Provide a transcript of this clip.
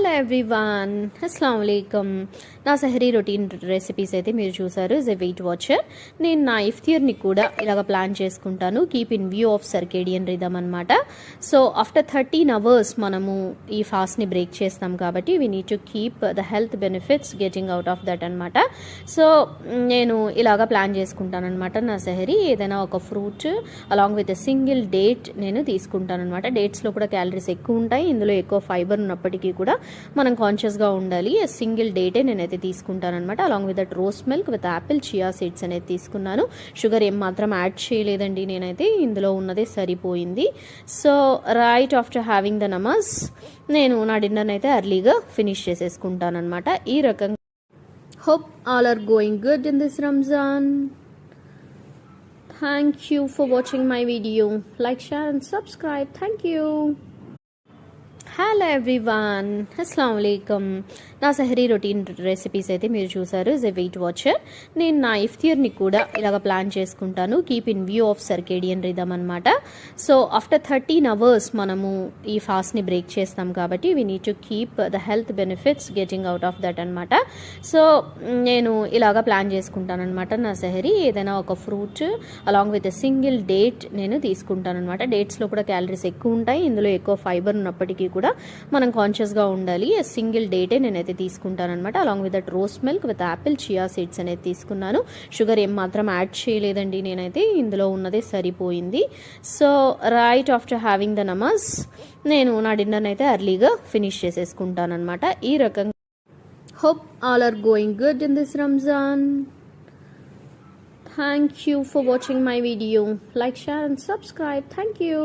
Hello everyone, అస్సలాము అలైకుమ్. నా సహరీ రొటీన్ రెసిపీస్ అయితే మీరు చూసారు. Is a weight watcher. నేను నా ఇఫ్తియర్ని కూడా ఇలాగ ప్లాన్ చేసుకుంటాను, keep in view of circadian rhythm అనమాట. సో ఆఫ్టర్ 13 అవర్స్ మనము ఈ ఫాస్ట్ని బ్రేక్ చేస్తాం కాబట్టి we need to keep the health benefits getting out of that అనమాట. సో నేను ఇలాగ ప్లాన్ చేసుకుంటాను అనమాట. నా సహరీ ఏదైనా ఒక fruit along with a single date నేను తీసుకుంటాను అనమాట. డేట్స్లో కూడా క్యాలరీస్ ఎక్కువ ఉంటాయి, ఇందులో ఎక్కువ ఫైబర్ ఉన్నప్పటికీ కూడా మనం కాన్షియస్గా ఉండాలి. సింగిల్ డేటే నేనైతే తీసుకుంటాను అనమాట. Along with that rose milk with apple chia seeds అనేది తీసుకున్నాను. షుగర్ ఏం మాత్రం యాడ్ చేయలేదండి నేనైతే, ఇందులో ఉన్నదే సరిపోయింది. So right after having the namaz నేను నా డిన్నర్ని అయితే ఎర్లీగా ఫినిష్ చేసేసుకుంటాను అనమాట. ఈ రకంగా hope all are going good in this Ramzan. Thank you for watching my video. Like, share and subscribe. Thank you. Hello everyone, అస్సలాము అలైకుమ్. నా సహరీ రొటీన్ రెసిపీస్ అయితే మీరు చూసారు. Is a weight watcher. నేను నా ఇఫ్తియర్ని కూడా ఇలాగ ప్లాన్ చేసుకుంటాను, keep in view of circadian rhythm అనమాట. సో ఆఫ్టర్ 13 అవర్స్ మనము ఈ ఫాస్ట్ని బ్రేక్ చేస్తాం కాబట్టి we need to keep the health benefits getting out of that అనమాట. సో నేను ఇలాగ ప్లాన్ చేసుకుంటాను అనమాట. నా సహరీ ఏదైనా ఒక fruit along with a single date నేను తీసుకుంటాను అనమాట. డేట్స్లో కూడా క్యాలరీస్ ఎక్కువ ఉంటాయి, ఇందులో ఎక్కువ ఫైబర్ ఉన్నప్పటికీ కూడా మనం కాన్షియస్గా ఉండాలి. సింగిల్ డేటే నేనైతే తీసుకుంటాను అనమాట. Along with that rose milk with apple chia seeds అనేది తీసుకున్నాను. షుగర్ ఏం మాత్రం యాడ్ చేయలేదండి నేనైతే, ఇందులో ఉన్నదే సరిపోయింది. So right after having the namaz నేను నా డిన్నర్ని అయితే ఎర్లీగా ఫినిష్ చేసేసుకుంటాను అనమాట. ఈ రకంగా hope all are going good in this Ramzan. Thank you for watching my video. Like, share and subscribe. Thank you.